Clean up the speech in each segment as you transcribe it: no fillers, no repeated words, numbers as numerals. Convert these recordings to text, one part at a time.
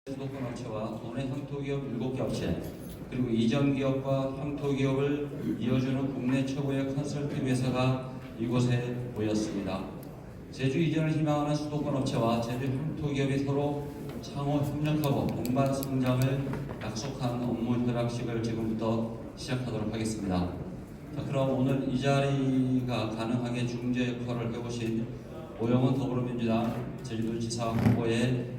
수도권 업체와 도내 향토기업 7개 업체 그리고 이전 기업과 향토기업을 이어주는 국내 최고의 컨설팅 회사가 이곳에 모였습니다. 제주 이전을 희망하는 수도권 업체와 제주 향토기업이 서로 창호 협력하고 동반 성장을 약속한 업무 협약식을 지금부터 시작하도록 하겠습니다. 자, 그럼 오늘 이 자리가 가능하게 중재 역할을 해보신 오영훈 더불어민주당 제주도지사 후보의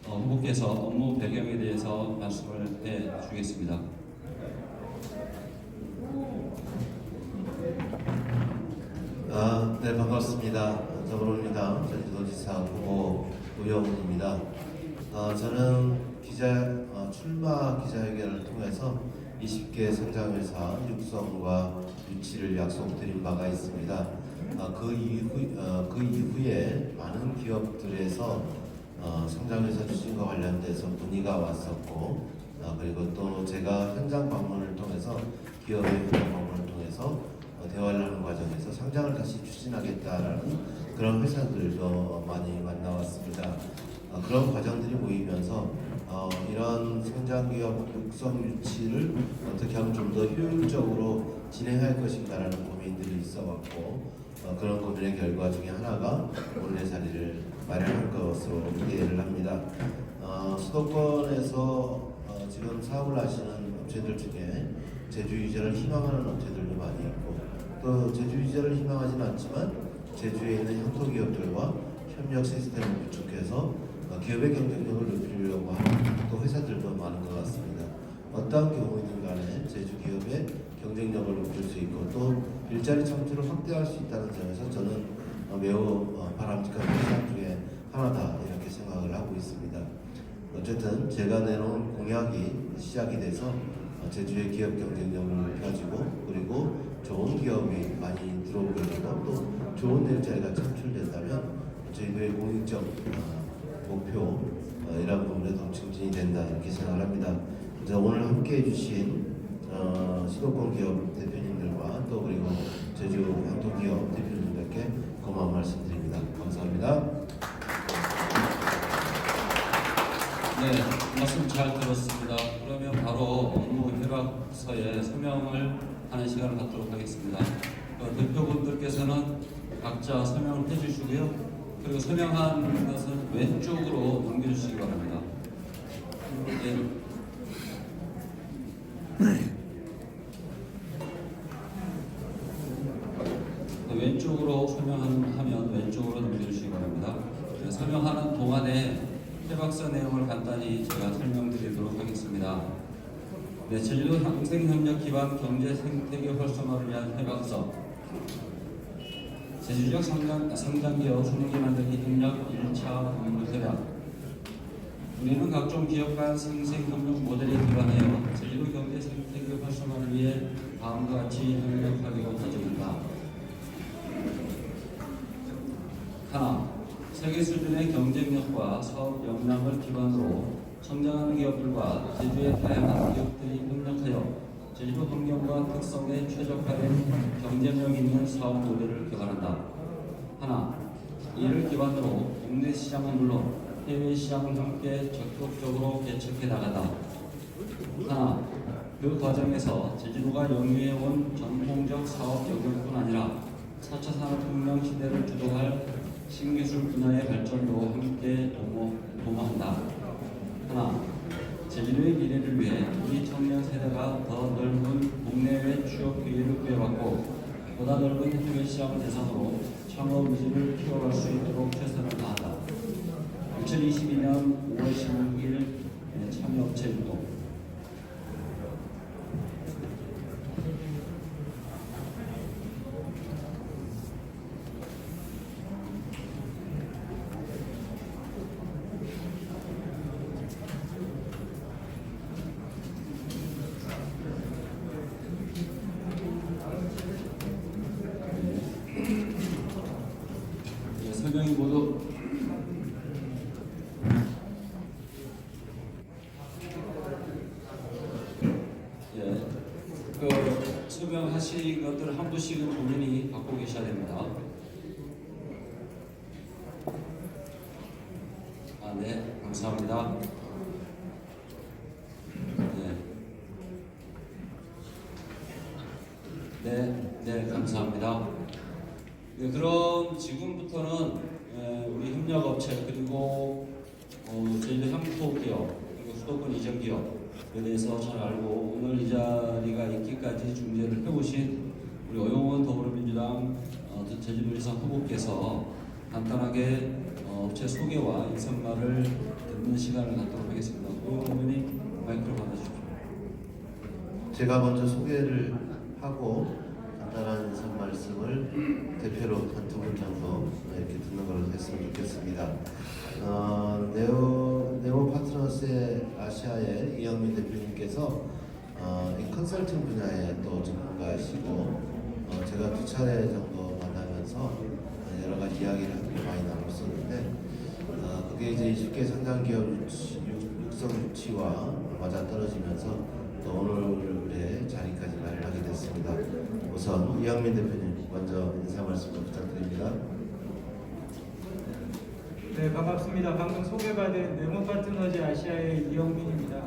후보께서 업무 배경에 대해서 말씀을 해 주겠습니다. 네, 반갑습니다. 더불어민주당 제주도지사 후보 오영훈입니다. 저는 출마 기자회견을 통해서 20개 상장회사 육성과 유치를 약속드린 바가 있습니다. 그 이후에 많은 기업들에서 상장회사 추진과 관련돼서 문의가 왔었고, 그리고 또 제가 현장 방문을 통해서 기업의 현장 방문을 통해서 대화를 하는 과정에서 상장을 다시 추진하겠다라는 그런 회사들도 많이 만나왔습니다. 그런 과정들이 모이면서 이런 상장기업 육성 유치를 어떻게 하면 좀 더 효율적으로 진행할 것인가라는 고민들이 있어왔고, 그런 고민의 결과 중에 하나가 오늘의 자리를 마련한 것으로 이해를 합니다. 수도권에서 지금 사업을 하시는 업체들 중에 제주 이전을 희망하는 업체들도 많이 있고, 또 제주 이전을 희망하지는 않지만 제주에 있는 향토기업들과 협력 시스템을 구축해서 기업의 경쟁력을 높이려고 하는 또 회사들도 많은 것 같습니다. 어떠한 경우이든 간에 제주 기업의 경쟁력을 높일 수 있고 또 일자리 창출을 확대할 수 있다는 점에서 저는 매우 바람직한 회사 중에 하나다 이렇게 생각을 하고 있습니다. 어쨌든 제가 내놓은 공약이 시작이 돼서 제주의 기업 경쟁력을 높여지고 그리고 좋은 기업이 많이 들어오게 되고 또 좋은 일자리가 창출된다면 저희들의 공익적 목표 이런 부분에도 증진이 된다 이렇게 생각을 합니다. 그래서 오늘 함께 해주신 수도권 기업 대표님들과 또 그리고 제주 향토기업 대표님들께 고마운 말씀드립니다. 감사합니다. 네, 말씀 잘 들었습니다. 그러면 바로 업무 협약서에 서명을 하는 시간을 갖도록 하겠습니다. 대표분들께서는 각자 서명을 해주시고요. 그리고 서명한 것은 왼쪽으로 넘겨주시기 바랍니다. 왼쪽으로 서명하면 왼쪽으로 넘겨주시기 바랍니다. 서명하는 동안에 협약서 내용을 간단히 제가 설명드리도록 하겠습니다. 네, 제주도 항생협력 기반 경제 생태계 활성화를 위한 협약서, 제주지역 상장기업 분위기 만들기 협력 1차 업무 협약. 우리는 각종 기업 간 상생협력 모델에 기반하여 제주도 경제 생태계 활성화를 위해 다음과 같이 협력하기로 하였습니다. 하나, 세계 수준의 경쟁력과 사업 역량을 기반으로 성장하는 기업들과 제주의 다양한 기업들이 협력하여 제주도 환경과 특성에 최적화된 경쟁력 있는 사업 모델을 개발한다. 하나, 이를 기반으로 국내 시장은 물론 해외 시장을 함께 적극적으로 개척해 나가다. 하나, 그 과정에서 제주도가 영위해온 전통적 사업 영역뿐 아니라 4차 산업혁명 시대를 주도할 신기술 분야의 발전도 함께 도모한다. 하나, 제주도의 미래를 위해 우리 청년 세대가 더 넓은 국내외 취업 기회를 부여받고 보다 넓은 해외 시장 대상으로 창업 의지를 키워갈 수 있도록 최선을 다한다. 2022년 5월 16일 참여업체 유동. 설명이 모두 설명하신 것들을 한 분씩은 본인이 갖고 계셔야 됩니다. 네, 감사합니다. 네, 감사합니다. 네, 그럼 지금부터는 우리 협력업체 그리고 제주도 향토기업 그리고 수도권 이전기업에 대해서 잘 알고 오늘 이 자리가 있기까지 중재를 해오신 우리 오영원 더불어민주당 제주도지사 후보께서 간단하게 업체 소개와 인사말을 듣는 시간을 갖도록 하겠습니다. 오영원 의원님 마이크를 받아주십시오. 제가 먼저 소개를 하고 간단한 인사 말씀을 대표로 한 두 분 정도 이렇게 듣는 걸로 했으면 좋겠습니다. 네오 파트너스의 아시아의 이영민 대표님께서 이 컨설팅 분야에 또 전문가시고 제가 두 차례 정도 만나면서 여러 가지 이야기를 함께 많이 나눴었는데 그게 이제 20개 상장 기업 육성 유치와 맞아 떨어지면서 또 오늘의 자리까지 마련하게 됐습니다. 우선 이영민 대표님 먼저 인사 말씀 좀 부탁드립니다. 네, 반갑습니다. 방금 소개받은 네모파트너즈 아시아의 이영민입니다.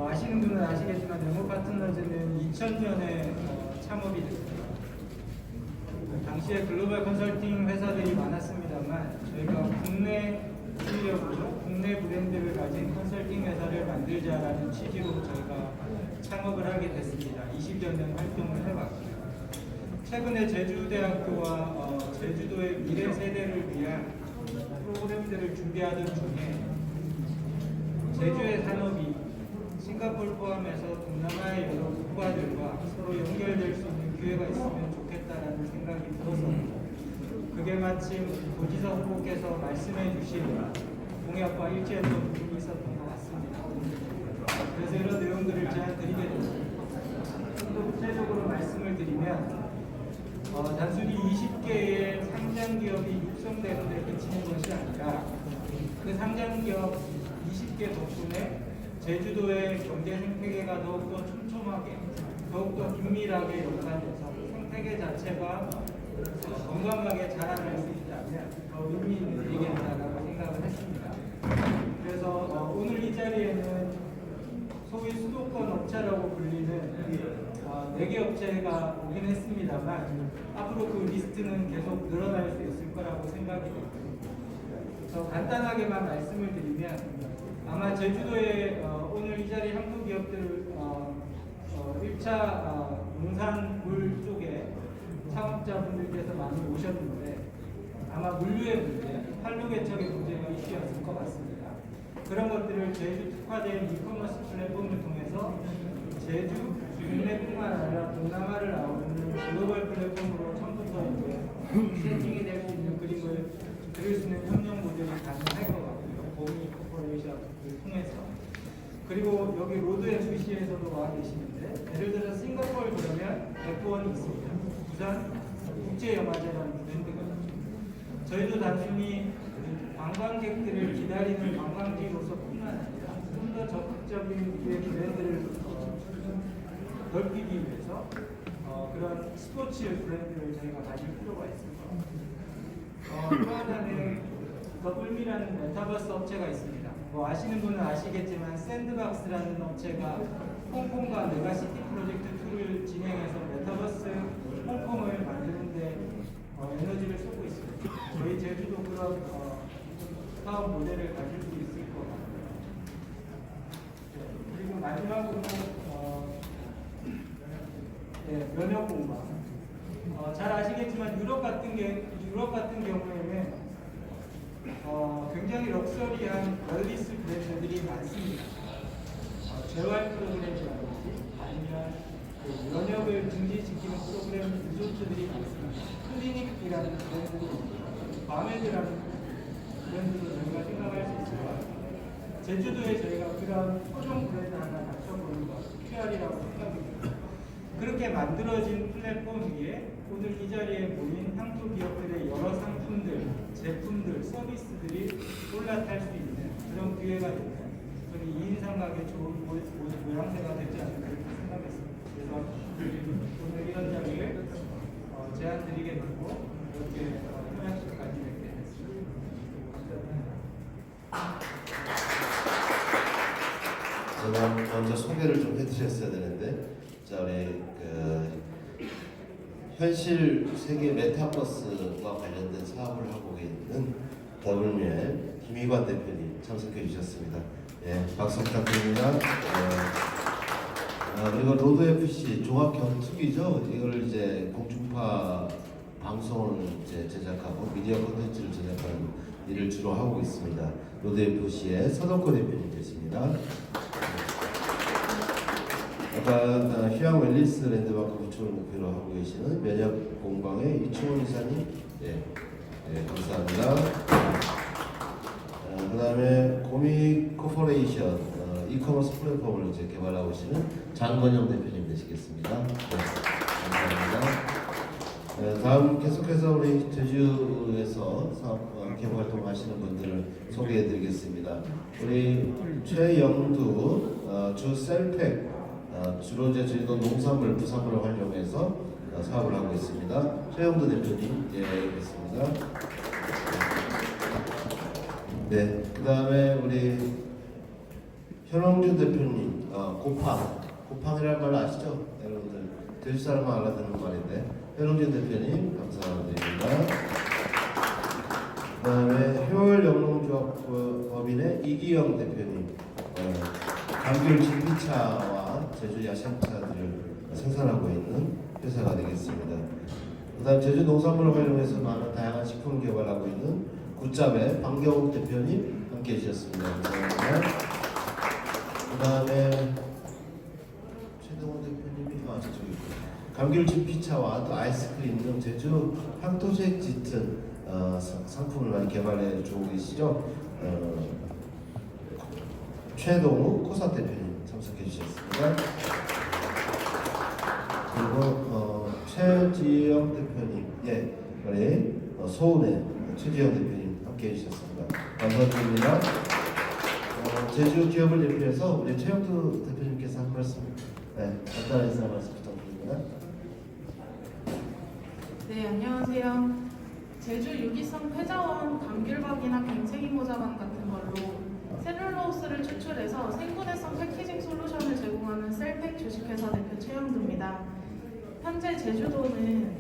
아시는 분은 아시겠지만 네모파트너즈는 2000년에 창업이 됐습니다. 당시에 글로벌 컨설팅 회사들이 많았습니다만 저희가 국내 실력으로 국내 브랜드를 가진 컨설팅 회사를 만들자라는 취지로 저희가 창업을 하게 됐습니다. 20여 년 활동을 해왔고요. 최근에 제주대학교와 제주도의 미래 세대를 위한 프로그램들을 준비하던 중에 제주의 산업이 싱가포르 포함해서 동남아의 여러 국가들과 서로 연결될 수 있는 기회가 있으면 좋겠다라는 생각이 들었습니다. 그게 마침 도지사 후보께서 말씀해 주신 공약과 일치했던 부분이 있었던 것 같습니다. 그래서 이런 내용들을 제안 드리게 됐습니다. 좀 더 구체적으로 말씀을 드리면 단순히 20개의 상장 기업이 육성되는 데 그치는 것이 아니라 그 상장 기업 20개 덕분에 제주도의 경제 생태계가 더욱더 촘촘하게 더욱더 긴밀하게 연관돼서 생태계 자체가 건강하게 자라날 수 있다면 더 의미 있는 일이겠다라고 생각을 했습니다. 그래서 오늘 이 자리에는 소위 수도권 업체라고 불리는 4개 업체가 오긴 했습니다만 앞으로 그 리스트는 계속 늘어날 수 있을 거라고 생각이 됩니다. 그래서 간단하게만 말씀을 드리면 아마 제주도에 오늘 이 자리 향토기업들 1차 농산물 쪽에 창업자분들께서 많이 오셨는데 아마 물류의 문제, 한류개척의 문제가 이슈였을 것 같습니다. 그런 것들을 제주 특화된 이커머스 플랫폼을 통해서 제주, 국내뿐만 아니라 동남아를 아우르는 글로벌 플랫폼으로 처음부터 이제 세팅이 될 수 있는 그림을 그릴 수 있는 협력 모델이 가능할 것 같고요. 보미 코퍼레이션을 통해서. 그리고 여기 로드 MBC에서도 와 계시는데 예를 들어서 싱가포르 그러면 F1이 있습니다. 부산 국제영화제라는 브랜드가 있죠. 저희도 단순히 관광객들을 기다리는 관광지로서뿐만 아니라 좀 더 적극적인 우리의 브랜드를 넓히기 위해서 그런 스포츠 브랜드를 저희가 가질 필요가 있습니다. 또 하나는 더블미라는 메타버스 업체가 있습니다. 뭐 아시는 분은 아시겠지만 샌드박스라는 업체가 홍콩과 메가시티 프로젝트 2를 진행해서 메타버스 홍콩을 만드는데 에너지를 쏟고 있습니다. 저희 제주도 그런 사업 모델을 가질 수 있을 것 같고요. 네, 그리고 마지막으로 면역 공방. 잘 아시겠지만 유럽 같은 경우에는 굉장히 럭셔리한 웰리스 브랜드들이 많습니다. 재활 프로그램이라든지 아니면 그 면역을 증진시키는 프로그램 리조트들이 많습니다. 클리닉이라는 브랜드도 있고 마메드라는 브랜드도 저희가 생각할 수 있을 것 같습니다. 제주도에 저희가 그런 토종 브랜드 하나 갖춰보는 것, QR이라고 생각이 듭니다. 그렇게 만들어진 플랫폼 위에 오늘 이 자리에 모인 향토 기업들의 여러 상품들, 제품들, 서비스들이 올라탈 수 있는 그런 기회가 되면 저는 2인 삼각의 좋은 모양새가 되지 않을까 이렇게 생각했습니다. 그래서 오늘 이런 자리를 제안드리게 되고 이렇게 협약식까지 맺게 됐습니다. 제가 먼저 소개를 좀 해드렸어야 되는데, 자 우리 현실 세계 메타버스와 관련된 사업을 하고 있는 WL 김희관 대표님 참석해 주셨습니다. 예, 박수 부탁드립니다. 그리고 로드 FC 종합 경투기죠. 이걸 이제 공중파 방송을 이제 제작하고 미디어 콘텐츠를 제작하는 일을 주로 하고 있습니다. 로드 FC의 서덕호 대표님 계십니다. 아까 휴양 웰리스 랜드마크 구축을 목표로 하고 계시는 면역 공방의 이충원 이사님, 예, 감사합니다. 그 다음에 고미 코퍼레이션 이커머스 플랫폼을 이제 개발하고 계시는 장건영 대표님 되시겠습니다. 네, 감사합니다. 다음 계속해서 우리 제주에서 사업 개발 활동하시는 분들을 소개해드리겠습니다. 우리 최영두 주 셀팩 주로 이제 제주도 농산물, 부산물을 활용해서 사업을 하고 있습니다. 최영두 대표님, 예, 있습니다. 네, 그 다음에 우리 현홍준 대표님, 고팡이라는 말 아시죠? 여러분들 제주 사람은 알아듣는 말인데 현홍준 대표님 감사드립니다. 그 다음에 효월 영농조합 법인의 이기영 대표님, 감귤 진피차와 제주 야생차들을 생산하고 있는 회사가 되겠습니다. 그 다음 제주 농산물을 활용해서 많은 다양한 식품을 개발하고 있는 굿잡의 방경욱 대표님 함께 해주셨습니다. 감사합니다. 그 다음에 최동원 대표님이 저쪽에 있고 감귤 진피차와 또 아이스크림 등 제주 향토색 짙은 상품을 많이 개발해 주고 계시죠. 최동우 코사 대표님 참석해 주셨습니다. 그리고 최지영 대표님, 예, 우리 서울의 최지영 대표님 함께 해주셨습니다. 감사드립니다. 제주 기업을 대표해서 우리 최영두 대표님께서 한 말씀, 네, 간단한 인사 말씀 부탁드립니다. 네, 안녕하세요. 제주 유기성 폐자원 감귤박이나 갱생이 모자반 같은 걸로 셀룰로스를 추출해서 생분해성 패키징 솔루션을 제공하는 셀팩 주식회사 대표 최영두입니다. 현재 제주도는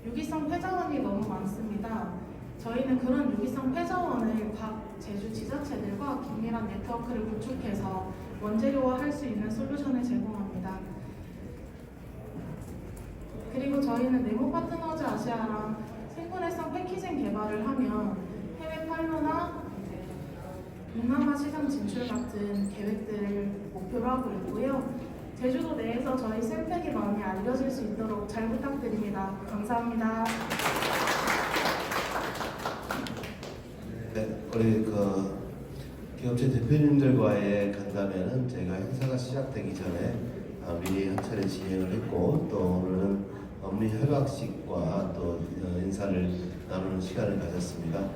유기성 폐자원이 너무 많습니다. 저희는 그런 유기성 폐자원을 각 제주 지자체들과 긴밀한 네트워크를 구축해서 원재료화할 수 있는 솔루션을 제공합니다. 그리고 저희는 네모파트너즈 아시아랑 생분해성 패키징 개발을 하면 해외 판로나 동남아 시장 진출 같은 계획들을 목표로 하고 있고요. 제주도 내에서 저희 셀팩이 많이 알려질 수 있도록 잘 부탁드립니다. 감사합니다. 네, 우리 기업체 대표님들과의 간담회는 저희가 행사가 시작되기 전에 미리 한 차례 진행을 했고 또 오늘은 업무 협약식과 또 인사를 나누는 시간을 가졌습니다.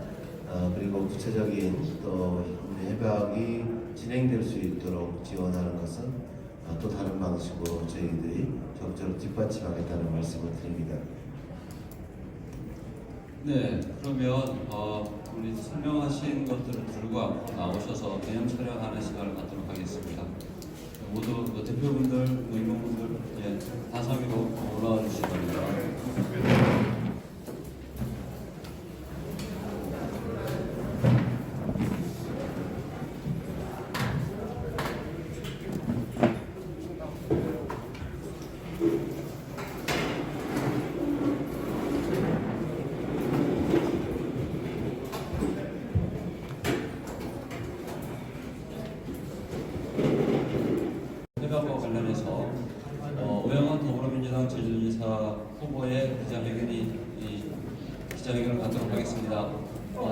그리고 구체적인 또 업무 협약이 진행될 수 있도록 지원하는 것은 또 다른 방식으로 저희들이 적극적으로 뒷받침하겠다는 말씀을 드립니다. 네, 그러면 우리 설명하신 것들을 들고 나오셔서 대형 촬영하는 시간을 갖도록 하겠습니다. 모두 대표분들, 임원분들, 예, 다사미로 올라와 주시기 바랍니다. 해방과 관련해서 오영환 더불어민주당 제주지사 후보의 기자회견을 갖도록 하겠습니다.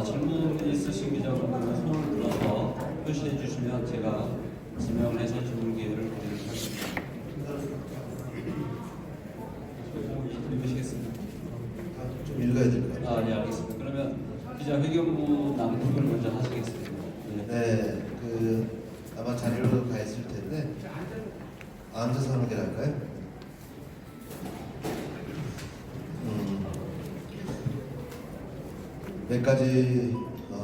질문 있으신 기자분들은 손을 들어서 표시해 주시면 제가 지명을 해서 질문 기회를 드리도록 하겠습니다. 읽으시겠습니다. 좀 읽어야 될 것 같아요. 네, 알겠습니다. 그러면 기자회견부 낭독을 먼저 하시겠습니다. 네, 아마 자료로 가 있을 텐데 앉아서 하는 게 나을까요? 몇 가지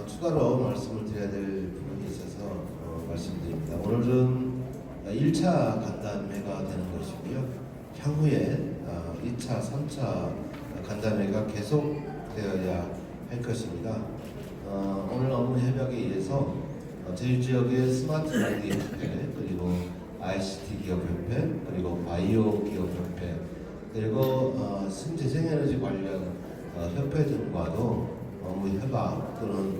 추가로 말씀을 드려야 될 부분이 있어서 말씀드립니다. 오늘은 1차 간담회가 되는 것이고요. 향후에 2차, 3차 간담회가 계속되어야 할 것입니다. 오늘 업무 협약에 의해서 제주 지역의 스마트 라이드 협회, 그리고 ICT 기업협회, 그리고 바이오 기업협회, 그리고 신재생에너지 관련 협회 등과도 업무 협약 또는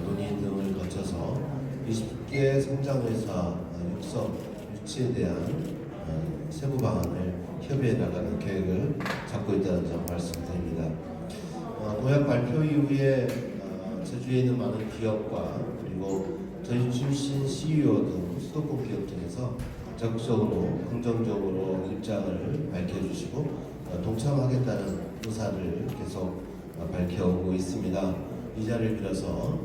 논의 등을 거쳐서 20개 성장회사 육성 유치에 대한 세부 방안을 협의해 나가는 계획을 잡고 있다는 점 말씀드립니다. 공약 발표 이후에 제주에 있는 많은 기업과 그리고 제주 출신 CEO 등 수도권 기업 등에서 적극적으로 긍정적으로 입장을 밝혀주시고 동참하겠다는 의사를 계속 밝혀오고 있습니다. 이 자리를 빌어서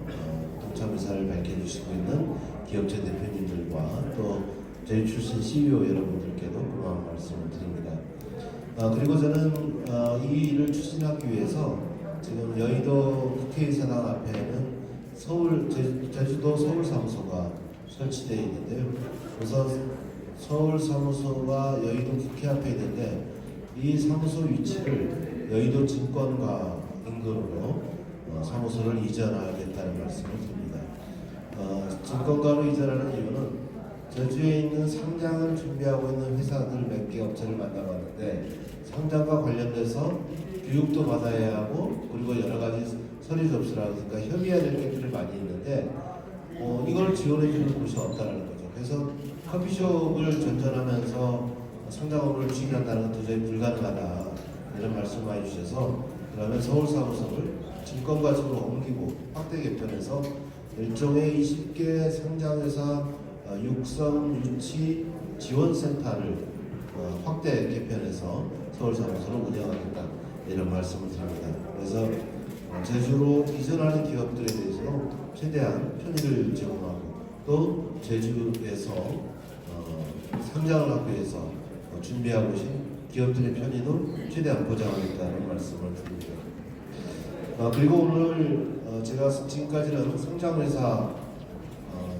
동참 의사를 밝혀주시고 있는 기업체 대표님들과 또 제주 출신 CEO 여러분들께도 고마운 말씀을 드립니다. 그리고 저는 이 일을 추진하기 위해서 지금 여의도 국회의사당 앞에는 제주도 서울사무소가 설치되어 있는데요. 우선 서울사무소가 여의도 국회 앞에 있는데 이 사무소 위치를 여의도 증권가 인근으로 사무소를 이전하겠다는 말씀을 드립니다. 증권가로 이전하는 이유는 제주에 있는 상장을 준비하고 있는 회사들 몇 개 업체를 만나봤는데 상장과 관련돼서 교육도 받아야 하고 그리고 여러 가지 서류 접수라든가 협의해야 될 것들이 많이 있는데 이걸 지원해 주는 곳이 없다는 거죠. 그래서 커피숍을 전전하면서 상장업을 추진한다는 건 도저히 불가능하다 이런 말씀 많이 주셔서 그러면 서울사무소를 증권가집으로 옮기고 확대 개편해서 일종의 20개 상장회사 육성 유치 지원센터를 확대 개편해서 서울사무소를 운영하겠다 이런 말씀을 드립니다. 그래서 제주로 이전하는 기업들에 대해서도 최대한 편의를 제공하고 또 제주에서 상장을 하기 위해서 준비하고 계신 기업들의 편의도 최대한 보장하겠다는 말씀을 드립니다. 그리고 오늘 제가 지금까지는 상장회사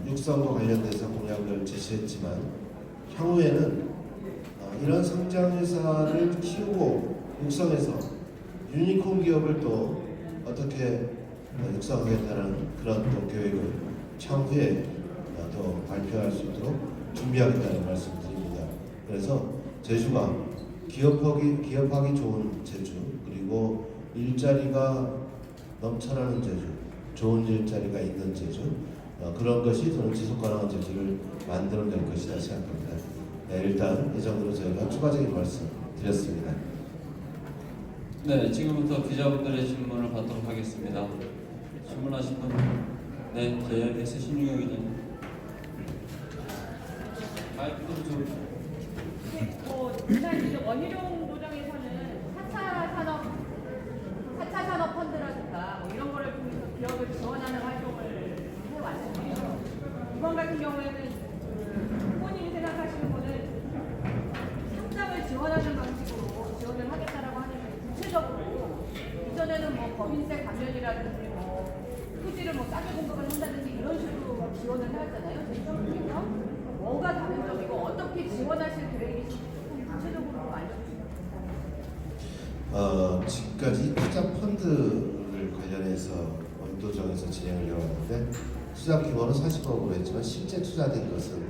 육성과 관련돼서 공약을 제시했지만 향후에는 이런 상장회사를 키우고 육성해서 유니콘 기업을 또 어떻게 육성하겠다는 그런 또 계획을 향후에 또 발표할 수 있도록 준비하겠다는 말씀드립니다. 그래서 제주가 기업하기 좋은 제주, 그리고 일자리가 넘쳐나는 제주, 좋은 일자리가 있는 제주, 그런 것이 저는 지속가능한 제주를 만들어낼 것이다 생각합니다. 일단 이 정도로 저희가 추가적인 말씀 드렸습니다. 네, 지금부터 기자분들의 질문을 받도록 하겠습니다. 질문하신 분, 네, JRBS 신유경 기자님. 마이크 좀. 일단 이제 원희룡 도정에서는 4차 산업 펀드라든가 뭐 이런 거를 통해서 기업을 지원하는 활동을 해왔는데요. 이번 같은 경우에는 후보님이 생각하시는 거는 상장을 지원하는 방식으로 지원을 하겠다라고 하는데 구체적으로 이전에는 뭐 법인세 감면이라든지 뭐 토지를 뭐 싸게 공급을 한다든지 이런 식으로 지원을 해왔잖아요. 제주에서 뭐가 다른 점이고 어떻게 지원하실 계획이신지 조금 구체적으로 알려주시면 좋겠습니다. 지금까지 투자 펀드를 관련해서 원도정에서 진행을 해왔는데 투자 규모는 40억으로 했지만 실제 투자된 것은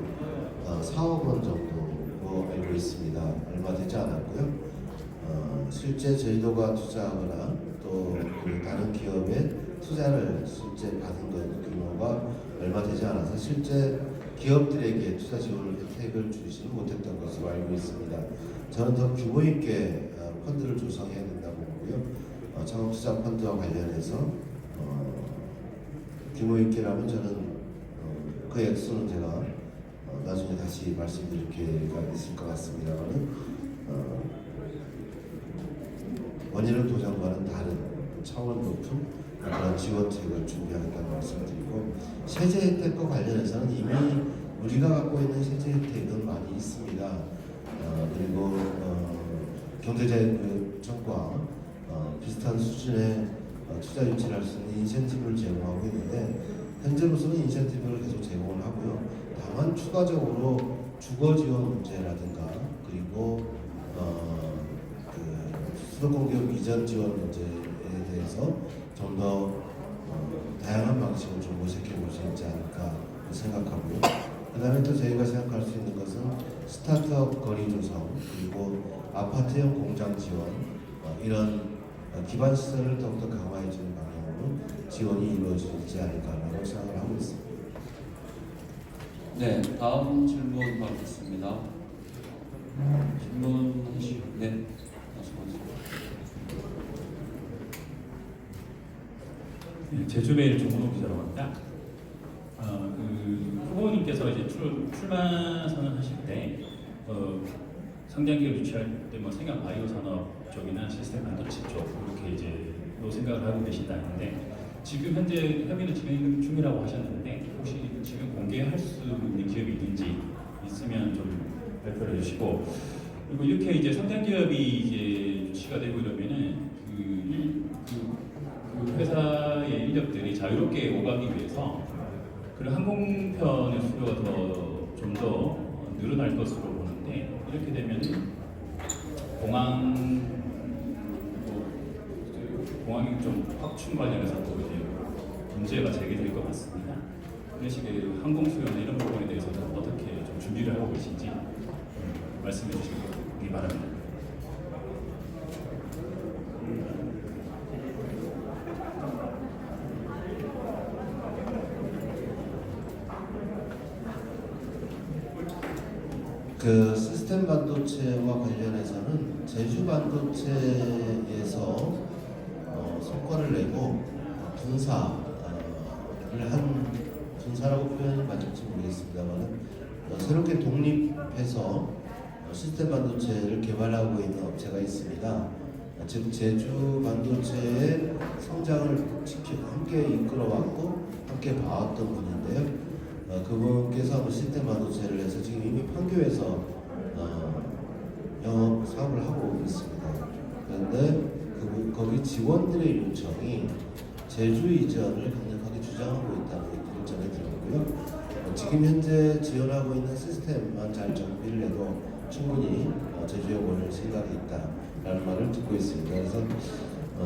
4억 원 정도로 알고 있습니다. 얼마 되지 않았고요. 실제 제주도가 투자하거나 또 다른 기업에 투자를 실제 받은 것 규모가 얼마 되지 않아서 실제 기업들에게 투자 지원을 혜택을 주지 못했던 것으로 알고 있습니다. 저는 더 규모 있게 펀드를 조성해야 된다고 보고요. 창업투자 펀드와 관련해서 규모 있게라면 저는 그 액수는 제가 나중에 다시 말씀드릴 기회가 있을 것 같습니다만은 원희룡 도장과는 다른 차원 높은 그런 지원책을 준비하겠다는 말씀을 드리고 세제 혜택과 관련해서는 이미 우리가 갖고 있는 세제 혜택은 많이 있습니다. 그리고 경제자유청과 비슷한 수준의 투자 유치를 할 수 있는 인센티브를 제공하고 있는데 현재로서는 인센티브를 계속 제공을 하고요. 다만 추가적으로 주거 지원 문제라든가 그리고 수도권 기업 이전 지원 문제에 대해서 좀 더 다양한 방식으로 좀 모색해 볼 수 있지 않을까 생각하고요. 그 다음에 또 저희가 생각할 수 있는 것은 스타트업 거리 조성, 그리고 아파트형 공장 지원, 이런 기반 시설을 더욱더 강화해 주는 방향으로 지원이 이루어지지 않을까라고 생각을 하고 있습니다. 네, 다음 질문 받겠습니다. 질문하시죠. 네, 말씀하세요. 네, 제주메일 정문호 기자라고 합니다. 후보님께서 이제 출마 선언하실 때 성장기업 유치할 때 뭐 생각 바이오 산업 쪽이나 시스템 반도체 쪽 이렇게 이제 로 생각을 하고 계신다는데 지금 현재 협의는 진행 중이라고 하셨는데 혹시 지금 공개할 수 있는 기업이 있는지 있으면 좀 발표를 해주시고 그리고 이렇게 이제 성장기업이 이제 유치가 되고 이러면은 그 회사의 인력들이 자유롭게 오가기 위해서 그런 항공편의 수요가 좀 더 늘어날 것으로 보는데 이렇게 되면은 공항이 좀 확충 관련해서도 이제 문제가 제기될 것 같습니다. 그런 식의 항공 수요나 이런 부분에 대해서는 어떻게 좀 준비를 하고 계신지 말씀해 주시기 바랍니다. 그 시스템 반도체와 관련해서는 제주 반도체에서 성과를 내고 분사라고 표현이 맞을지 모르겠습니다만 새롭게 독립해서 시스템 반도체를 개발하고 있는 업체가 있습니다. 즉 제주 반도체의 성장을 함께 이끌어왔고 함께 봐왔던 분인데요. 그분께서 시스템 반도체를 해서 지금 이미 판교에서 영업 사업을 하고 있습니다. 그런데 거기 직원들의 요청이 제주 이전을 강력하게 주장하고 있다는 얘기를 전해드렸고요. 지금 현재 지원하고 있는 시스템만 잘 정비를 해도 충분히 제주에 오를 생각이 있다라는 말을 듣고 있습니다. 그래서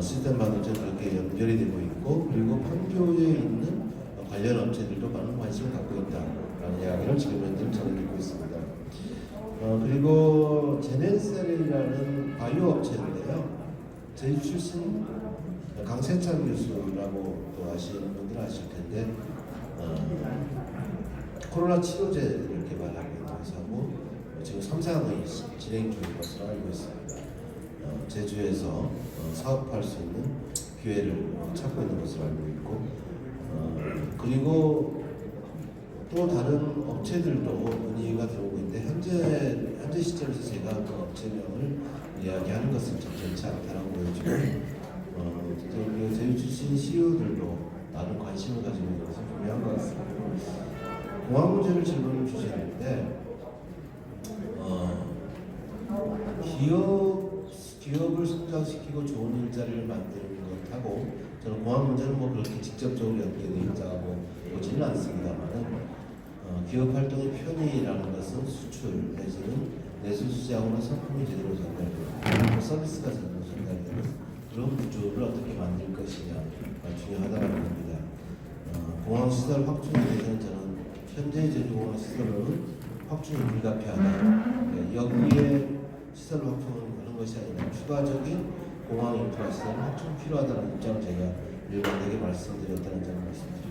시스템 반도체는 그렇게 연결이 되고 있고 그리고 판교에 있는 관련 업체들도 많은 관심을 갖고 있다라는 이야기를 지금 현재 전해드리고 있습니다. 그리고 제넨셀이라는 바이오 업체인데요. 제주 출신 강세찬 교수라고 또 아시는 분들 아실 텐데 코로나 치료제를 개발하고 있는 회사고 지금 3상의 진행 중인 것으로 알고 있습니다. 제주에서 사업할 수 있는 기회를 찾고 있는 것으로 알고 있고 그리고 또 다른 업체들도 문의가 들어오고 있는데 현재 시점에서 제가 그 업체명을 이야기하는 것은 적절치 않다라고 보여지고 또 제주 출신 CEO들도 많은 관심을 가지고 있는 것은 분명한 것 같습니다. 공항 문제를 질문을 주셨는데 기업을 성장시키고 좋은 일자리를 만드는 것하고 저는 공항 문제는 뭐 그렇게 직접적으로 연계되어 있다고 보지는 않습니다만 기업 활동의 편의라는 것은 수출 내지는 내수 시장으로 상품이 제대로 전달되고 서비스가 제대로 전달되는 그런 구조를 어떻게 만들 것이냐가 중요하다고 봅니다. 공항 시설 확충에 대해서는 저는 현재 제주공항 시설은 확충이 불가피하다. 여기에 시설 확충은 그런 것이 아니라 추가적인 공항 인프라 시설 확충 필요하다는 입장을 제가 일관되게 말씀드렸다는 점을 말씀드리고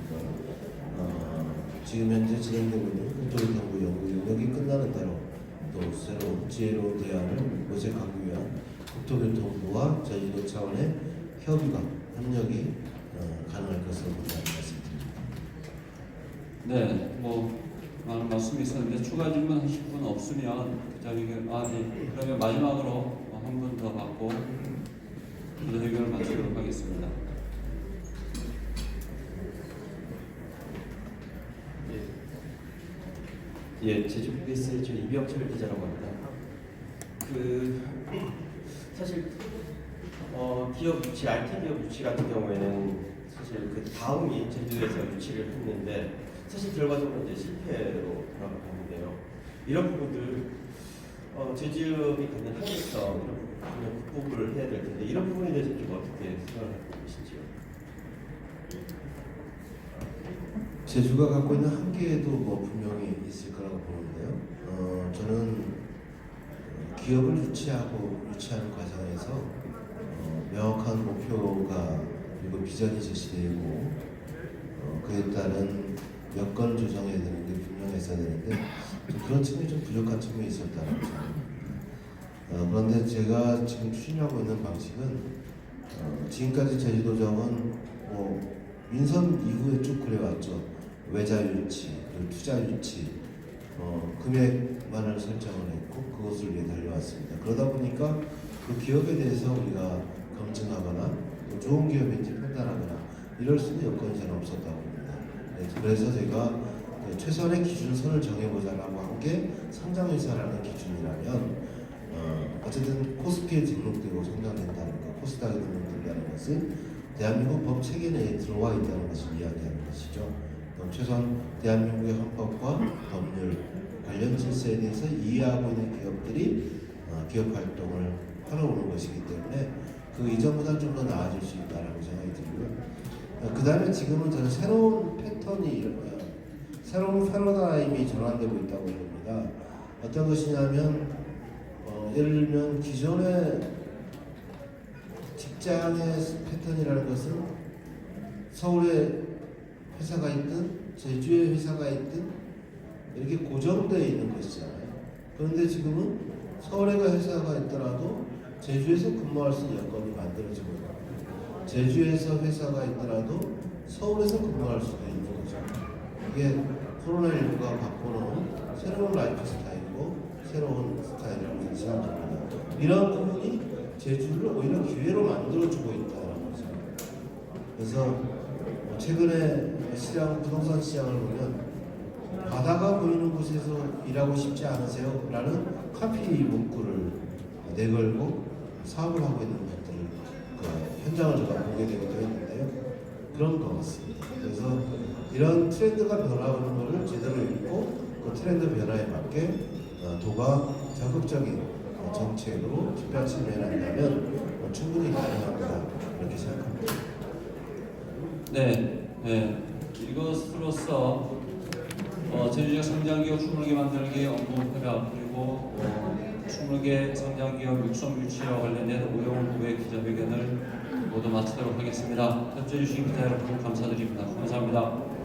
지금 현재 진행되고 있는 국토교통부 연구 용역이 끝나는 대로 또 새로운 지혜로운 대안을 모색하기 위한 국토교통부와 저희도 차원의 협력이 가능할 것으로 본다는 말씀드립니다. 네, 뭐 많은 말씀이 있었는데 추가 질문 하실 분 없으면 네. 그러면 마지막으로 한 분 더 받고 기자회견을 마치도록 하겠습니다. 예, 제주 PBS의 이병철 기자라고 합니다. 사실 기업 유치, IT 기업 유치 같은 경우에는 사실 그 다음이 제주에서 유치를 했는데 사실 결과적으로 이제 실패로 돌아갔는데요. 이런 부분들 제주업이 갖는 한계성 이런 극복을 해야 될 텐데 이런 부분에 대해서 좀 어떻게 생각하고 계신지요? 제주가 갖고 있는 한계도 뭐 분명히 있을 거라고 보는데요. 저는 기업을 유치하는 과정에서 명확한 목표가 그리고 비전이 제시되고 그에 따른 여건 조정해야 되는 게 분명했어야 되는데 그런 측면이 좀 부족한 측면이 있었다는 거죠. 그런데 제가 지금 추진하고 있는 방식은 지금까지 제주도정은 뭐 민선 이후에 쭉 그래왔죠. 외자 유치, 그리고 투자 유치, 금액만을 설정을 했고 그것을 위해 달려왔습니다. 그러다 보니까 그 기업에 대해서 우리가 검증하거나 또 좋은 기업인지 판단하거나 이럴 수 있는 여건이 잘 없었다고 봅니다. 그래서 제가 최선의 기준선을 정해보자라고 한 게 상장회사라는 기준이라면 어쨌든 코스피에 등록되고 성장된다는 것, 코스닥에 등록된다는 것은 대한민국 법 체계 내에 들어와 있다는 것을 이야기하는 것이죠. 그럼 최소한 대한민국의 헌법과 법률 관련 질서에 대해서 이해하고 있는 기업들이 기업 활동을 하러 오는 것이기 때문에 그 이전보다 좀 더 나아질 수 있다라고 생각이 들고요. 그 다음에 지금은 저는 새로운 패턴이 새로운 패러다임이 전환되고 있다고 봅니다. 어떤 것이냐면 예를 들면 기존의 직장의 패턴이라는 것은 서울에 회사가 있든 제주에 회사가 있든 이렇게 고정되어 있는 것이잖아요. 그런데 지금은 서울에 회사가 있더라도 제주에서 근무할 수 있는 여건이 만들어지고 있고 제주에서 회사가 있더라도 서울에서 근무할 수도 있는 거죠. 이게 코로나19가 바꿔놓은 새로운 라이프 스타일이고 새로운 스타일이라고 생각합니다. 이런 부분이 제주를 오히려 기회로 만들어주고 있다는 거죠. 그래서 최근에 부동산 시장을 보면 바다가 보이는 곳에서 일하고 싶지 않으세요? 라는 카피 문구를 내걸고 사업을 하고 있는 것들을 현장을 제가 보게 되기도 했는데요. 그런 것 같습니다. 그래서 이런 트렌드가 변화하는 것을 제대로 읽고 그 트렌드 변화에 맞게 도가 적극적인 정책으로 뒷받침해낸다면 충분히 가능합니다. 이렇게 생각합니다. 네. 이것으로서 제주지역 성장기업 20개 만들기 업무협약 그리고 20개 성장기업 육성 유치와 관련된 오영훈 후보의 기자회견을 모두 마치도록 하겠습니다. 협조해 주신 기자 여러분 감사드립니다. 감사합니다.